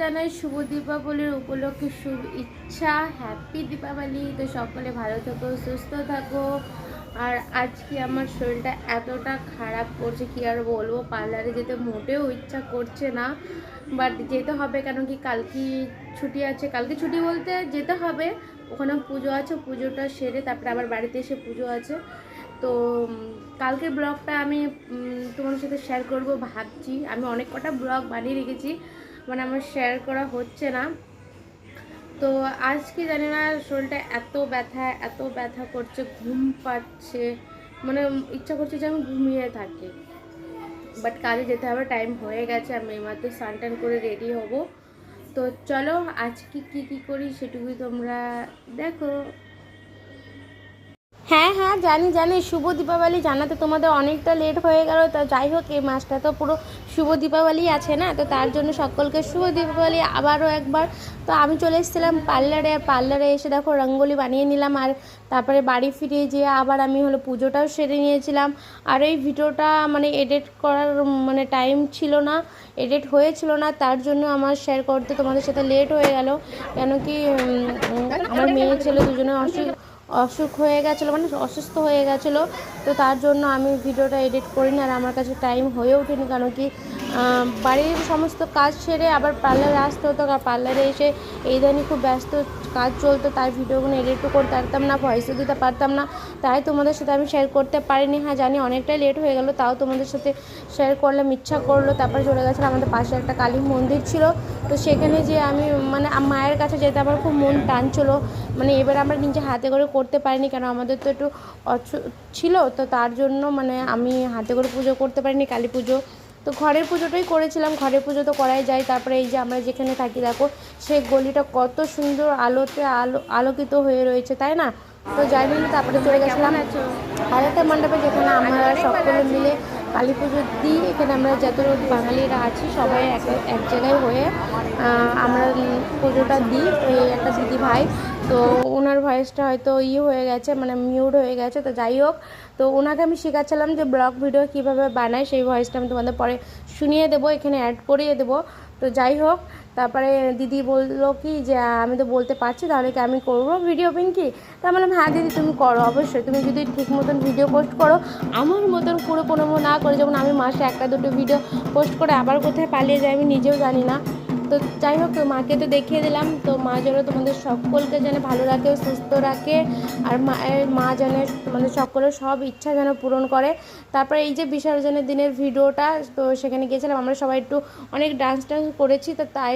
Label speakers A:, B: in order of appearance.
A: জানাই শুভ দীপাবলির উপলক্ষে শুভ ইচ্ছা, হ্যাপি দীপাবলি। তো সকলে ভালো থাকো, সুস্থ থাকো। আর আজকে আমার শরীরটা এতটা খারাপ করছে কি আর বলবো, পার্লারে যেতে মোটেও ইচ্ছা করছে না, বাট যেতে হবে। কেন কি কালকে ছুটি আছে, কালকে ছুটি বলতে যেতে হবে, ওখানে পুজো আছে, পুজোটা সেরে তারপরে আবার বাড়িতে এসে পুজো আছে। তো কালকের ব্লগটা আমি তোমার সাথে শেয়ার করব ভাবছি। আমি অনেক কটা ব্লগ বানিয়ে রেখেছি, মানে আমার শেয়ার করা হচ্ছে না। তো আজকে জানি না শরীরটা এত ব্যথা করছে, ঘুম পাচ্ছে, মানে ইচ্ছা করছে যে আমি ঘুমিয়ে থাকি। বাট কাজে যেতে হবে, টাইম হয়ে গেছে। আমি এইমাত্র স্নান টান করে রেডি হব। তো চলো আজকে কি করি সেটুকুই তোমরা দেখো। হ্যাঁ হ্যাঁ, জানি শুভ দীপাবলি জানাতে তোমাদের অনেকটা লেট হয়ে গেল। তা যাই হোক, এই মাসটা তো পুরো শুভ দীপাবলি আছে না, তো তার জন্য সকলকে শুভ দীপাবলি আবারও একবার। তো আমি চলে এসেছিলাম পার্লারে, আর পার্লারে এসে দেখো রঙ্গোলি বানিয়ে নিলাম, আর তারপরে বাড়ি ফিরে যেয়ে আবার আমি পুজোটাও সেরে নিয়েছিলাম। আর এই ভিডিওটা মানে এডিট করার মানে টাইম ছিল না, এডিট হয়েছিল না, তার জন্য আমার শেয়ার করতে তোমাদের সাথে লেট হয়ে গেল। কেন কি আমার মেয়ে ছেলে দুজনে অসুখ হয়ে গেছিলো, মানে অসুস্থ হয়ে গেছিলো। তো তার জন্য আমি ভিডিওটা এডিট করিনি, আর আমার কাছে টাইম হয়ে ওঠেনি। কেন কি বাড়ির সমস্ত কাজ সেরে আবার পার্লারে আসতে হতো, আর পার্লারে এসে এই ধরনের খুব ব্যস্ত কাজ চলতো, তাই ভিডিওগুলো এডিটও করতে পারতাম না, ভয়েসও দিতে পারতাম না, তাই তোমাদের সাথে আমি শেয়ার করতে পারিনি। হ্যাঁ জানি অনেকটাই লেট হয়ে গেল, তাও তোমাদের সাথে শেয়ার করলাম, ইচ্ছা করলো। তারপরে চলে গেছিলাম আমাদের পাশে একটা কালী মন্দির ছিল, তো সেখানে যে আমি মানে মায়ের কাছে যেতে আমার খুব মন টানছিলো। মানে এবার আমরা নিজে হাতে করে করতে পারিনি, কেন আমাদের তো একটু ছিল, তো তার জন্য মানে আমি হাতে করে পুজো করতে পারিনি কালী পুজো। তো ঘরের পুজোটাই করেছিলাম, ঘরের পুজো তো করাই যায়। তারপরে এই যে আমরা যেখানে থাকি দেখো, সেই গলিটা কত সুন্দর আলোতে আলোকিত হয়ে রয়েছে, তাই না? তো যাই জন্য তারপরে চলে গেছিলাম আরেকটা মণ্ডপে, যেখানে আমরা সকলে মিলে কালী পুজো দিই। এখানে আমরা যত বাঙালিরা আছি সবাই এক জায়গায় হয়ে আমরা পুজোটা দিই। এই একটা দিদি ভাই, তো ওনার ভয়েসটা হয়তো হয়ে গেছে, মানে মিউট হয়ে গেছে। তো যাই হোক, তো ওনাকে আমি শেখাচ্ছিলাম যে ব্লগ ভিডিও কীভাবে বানায়, সেই ভয়েসটা আমি তোমাদের পরে শুনিয়ে দেবো, এখানে অ্যাড করিয়ে দেবো। তো যাই হোক, তারপরে দিদি বললো কি যে আমি তো বলতে পারছি, তাহলে কি আমি করবো ভিডিও পিঙ্কি? তা বললাম হ্যাঁ দিদি তুমি করো, অবশ্যই তুমি যদি ঠিক মতন ভিডিও পোস্ট করো, আমার মতন পুরো কোনো না করে, যেমন আমি মাসে একটা দুটো ভিডিও পোস্ট করে আবার কোথায় পালিয়ে যাই আমি নিজেও জানি না। তো যাই হোক, মাকে তো দেখিয়ে দিলাম। তো মা যেন তোমাদের সকলকে যেন ভালো রাখে, সুস্থ রাখে, আর মা যেন তোমাদের সকলের সব ইচ্ছা যেন পূরণ করে। তারপরে এই যে বিসর্জনের দিনের ভিডিওটা, তো সেখানে গিয়েছিলাম আমরা সবাই, একটু অনেক ডান্স করেছি, তো তাই